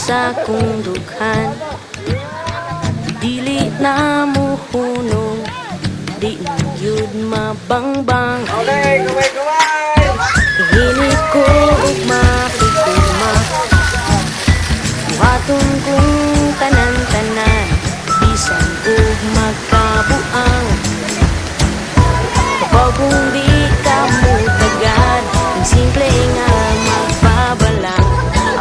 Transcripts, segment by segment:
sa akong dughan. Dili na mo hunong, di na yun mabangbang. Hini ko ug makikuma, buhaton kong tanan-tanan, bisan ug magkabuang. Kapag kung di ka mo tagad, ang simple nga magpabala,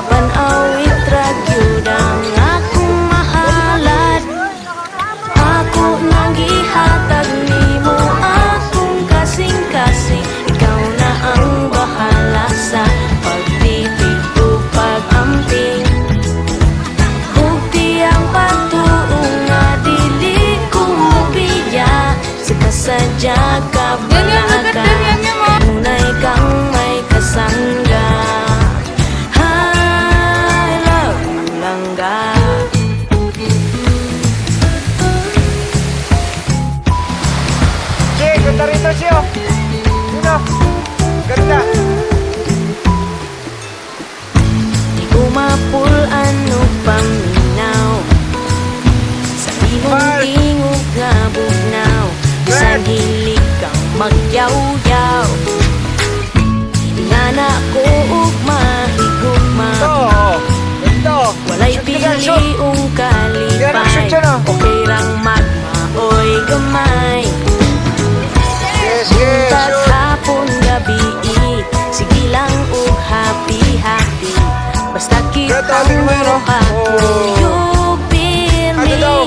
apan awit ragyod ang akong mahalad. Ako nang gihatag nimo akong kasing-kasing, ikaw na ang bahala sa pagtipid o pag-amping. Ug tiyang pagtuong nga dili ko mobiya, sa kasadya ka balaga, tunay kang may kasangga. I love you langga. Che, ganda rito siya. Sino? Ganda. Di ko mapulan o paminaw, sa imong tingog nga bugnaw, sa hilig kang magyaw-yaw. Hindi nga na ko ug mahigugma, Ito. walay Shoot ka dyan, shoot. piliung kalipay. Shoot dyan, oh. Okay rang magmaoy gamay. Yes, yes, Buntag shoot. hapon gabi, sige lang ug happy-happy. Basta Ito, kitang tingnan mo yun, oh. ako Oh. you feel Ano me. daw?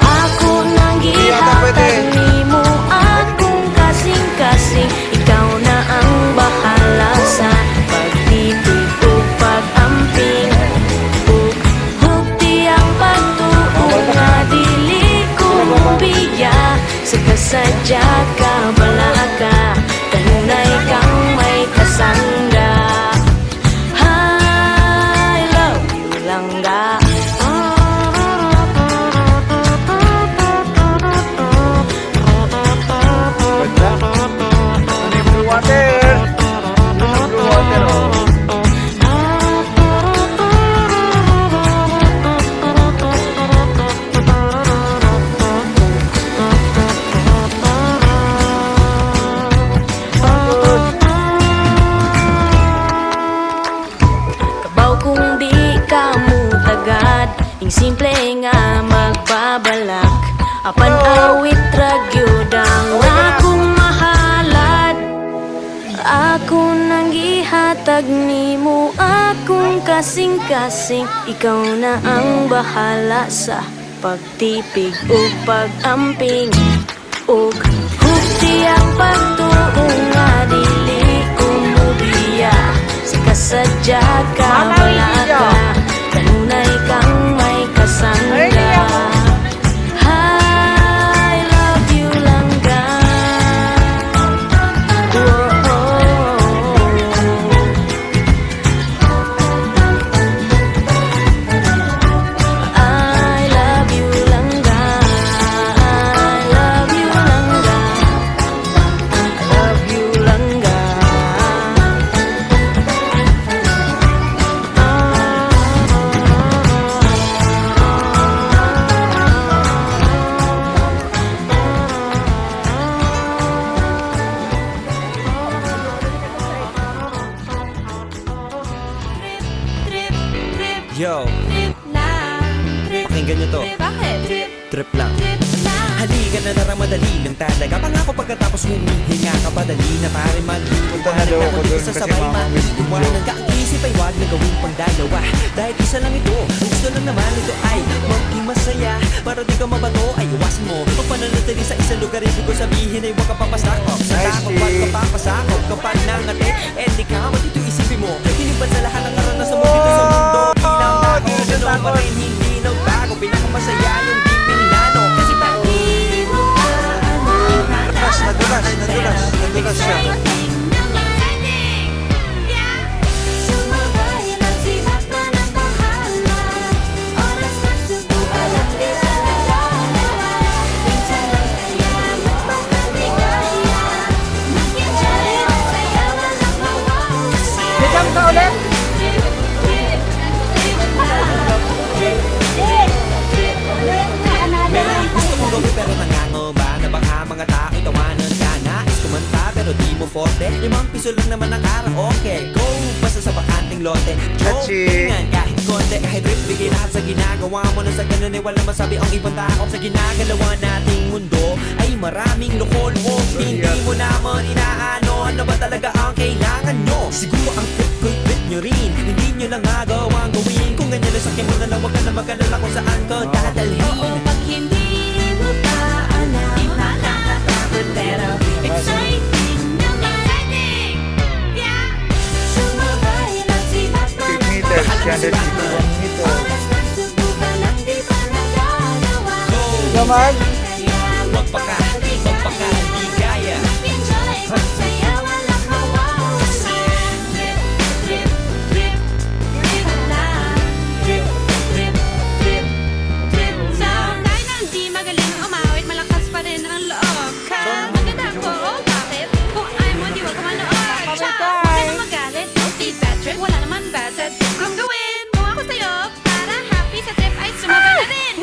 Ako nang yata pwede. gihatag nimo akong kasing-kasing, ikaw na ang bahala sa pagtipid o pag-amping. Hugti ang pagtuong nga dili ko mobiya, sa kasadya ka balaga, kanunay kang may kasangga. I love you langga. Ganda. Ano yung blue water? Ano yung blue water, oh. Kabaw kung di ka mo tagad, ing simple nga magbabalak, apan awit ragyod ang akong mahalad. Ako nang gihatag nimo akong kasing-kasing, ikaw na ang bahala sa pagtipig o pag-amping. Ug hugti ang pagtuong nga dili ko mobiya, sa kasadya ka balaga, kanunay kang may kasangga. I love you langga. I love you langga. I love you langga. I love you langga. Yo, pakinggan nyo to. Trip lang. Halika na naramadali lang talaga. Pangako pagkatapos humihinga ka pa, dali na pare maligo. Punta na daw ako Dito doon sa kasi sabay mamamiss ko. Buwanan ka ang isip ay wag na gawin pang dalawa. Dahil isa lang ito, ang gusto lang naman ito ay maging masaya. Para di ka mabato ay iwasan mo. Pag pananatili sa isang lugar, ibig ko sabihin ay huwag ka papasakop. Sa Nice, takot, Steve. wag ka papasakop. Kapag nangati, di ka dito isipin mo. Hinibat sa lahat ng karanasan mo dito sa mundo. Ilang ako, Dito sa ganun pa takot. rin, hindi nagbago. Pinakamasaya yung di pinlano. Kasi bakit mo Nadulas siya. Jump ka ulit. forte 5 piso lang naman ang karaoke. Go, basta sa bakanting lote. Joke, Catchy. tingnan kahit konti. Kahit rip, bigay lahat sa ginagawa mo. Na sa ganun ay wala masabi ang ibang tao. Sa ginagalawa nating mundo ay maraming loko-loko. Hindi mo naman inaano. Ano ba talaga ang kailangan nyo? Siguro ang trip nyo rin. Hindi nyo lang agawang gawin. Kung ganyan lang sakyan mo na lang, wag ka na mag-alala kung saan ka dadalhin. Oo, pag hindi mo pa alam, nakakatakot pero exciting naman. Yeah! Sumabay lang si 8 Batman. meters, 361 meters. Oras na subukan at di pa nagagawa. Naman, Kaya Magpaka, di kaya. enjoy, magsaya, walang mawawala. Trip, trip, trip, trip lang. Trip, trip, trip, trip lang. Kahit na hindi magaling umawit, malakas pa rin ang loob ka. Maganda ko, oh, bakit? Kung ayaw mo, di wag ka manood. Ciao! Huwag ka na magalit, don't be bad trip. Wala naman bad sa trip kong gawin. Kung ako sa'yo, para happy sa trip ay sumabay na rin.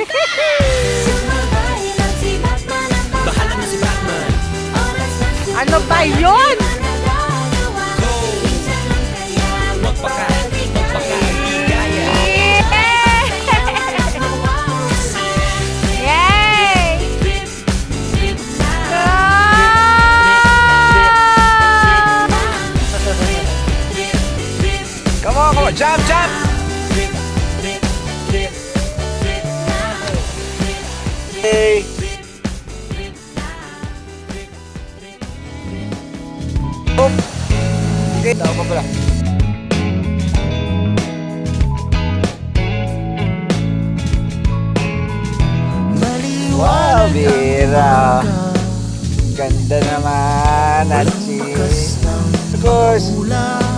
Sumabay lang si Batman at Bahala na si Batman. oras na subukan Ano ba yun? at nagagawa. Go! Minsan lang kaya Magpaka, di kaya. Yay! trip, trip lang. come on, jump, jump! Hey! Boom! Okay, tao pa pala. Wow, Bira! Ganda naman, Achi. Tapos,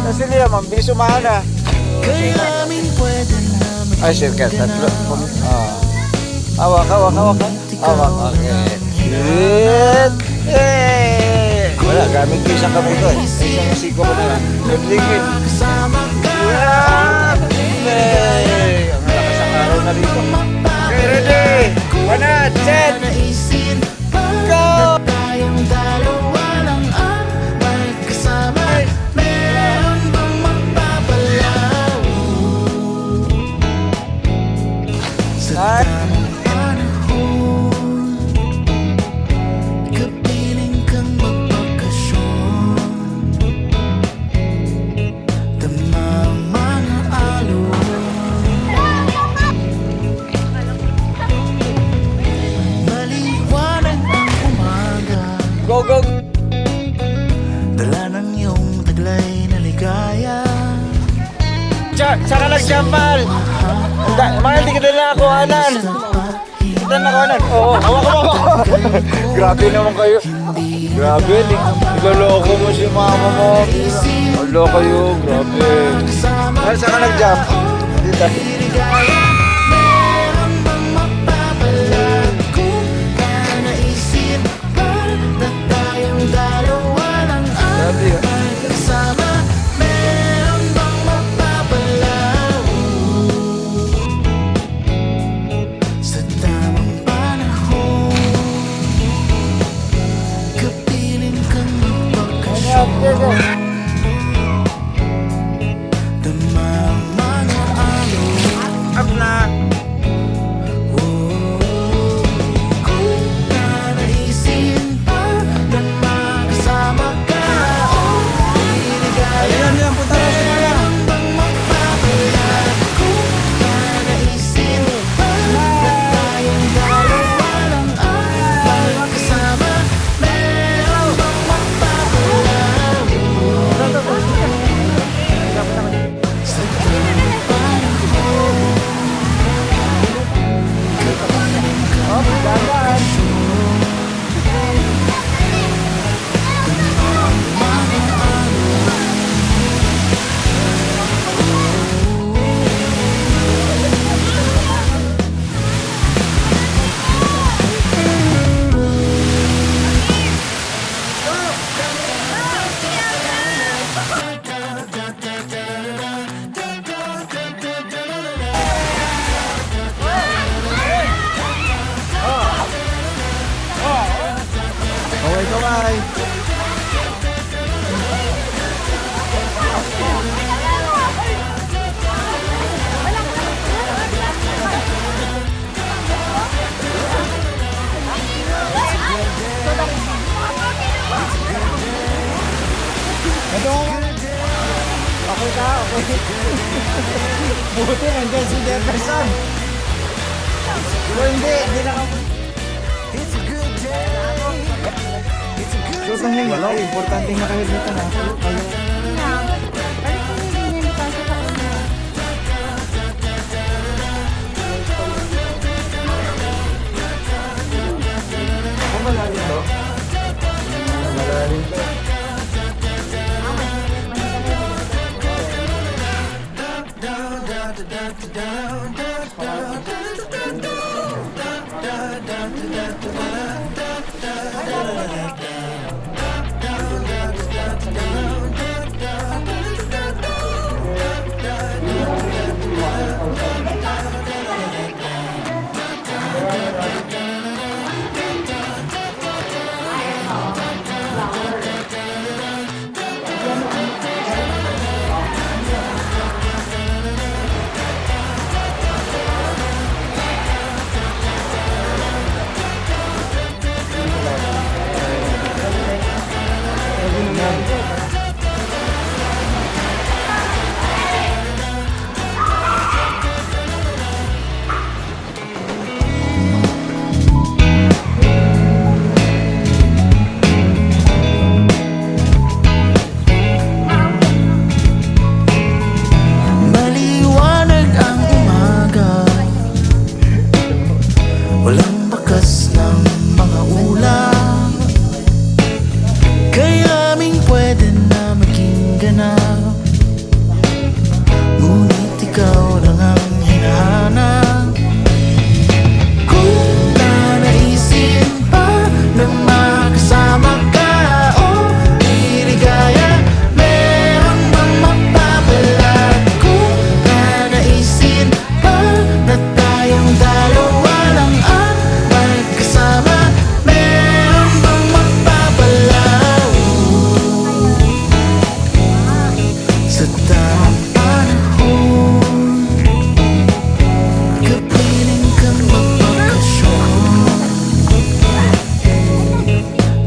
kasi nila, mambis umana. Ay, circle, tatlo. Hawak, hawak, hawak. Hawak, okay. Shit! Hey! Wala, gamit ko isang kamay ko eh. Isang siko ko na lang. Ligid. Yeah! Hey! Ang lakas ang araw na rito. Okay, ready? One, set, go! Start. Go, go! Dala ng iyong taglay na ligaya. Saka nag-jampal! Mahal, di ka na ako, Anan! Kita na ako, Anan! Oo, hawak mo ako! Grabe naman kayo! Grabe, niloloko mo si mama mo! Wala kayo, grabe! Mahal, saka nag-jump! Dito! Meron bang mapapalag kung naisip pa na tayong dalawa lang ang Grabe yun! magkasama? Meron bang mapapalag sa tamang panahon? Kapiling kang mapagkasyon. Damang mga alon. Up na! Kung nanaisin pa na makasama ka, Ayan, yan, punta na siya na! bang magpapalag? Kung nanaisin pa na tayong dalawa lang ang magkasama, meron bang magpapalag sa tamang panahon? Okay, kamay! Buti nandiyan si Jefferson. Kung hindi na kami. Sutan yung galaw. Importante nga kayo dito na. Malalim to. Malalim to. Maliwanag ang umaga, walang bakas ng mga ulam, kaya aming pwede na maging ganap. Ngunit ikaw lang ang hinahanap. Kung nanaisin pa na makasama ka o liligaya, meron bang mapapalat? Kung nanaisin pa na tayong dalawa lang ang magkasama, meron bang mapapalaw? Sa tamang panahon, kapiling kang magbakasyon,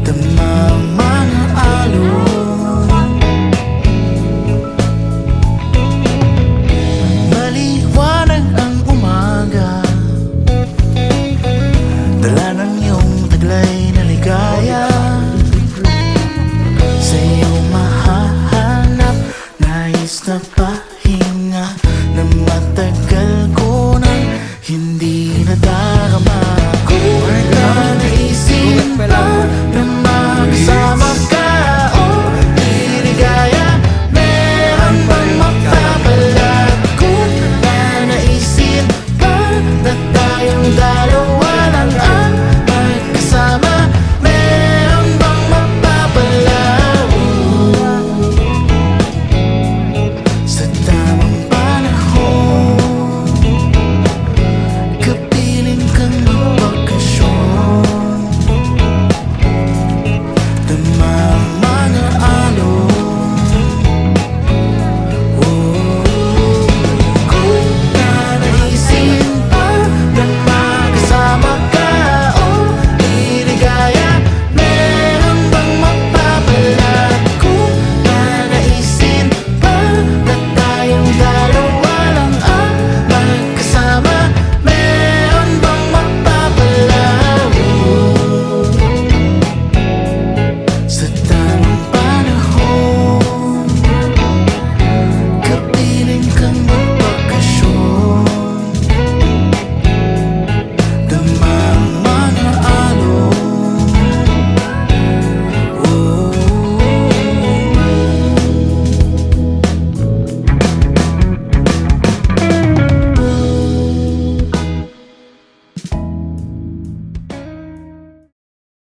damang mga alon. Maliwanag ang umaga, dala ng iyong taglay.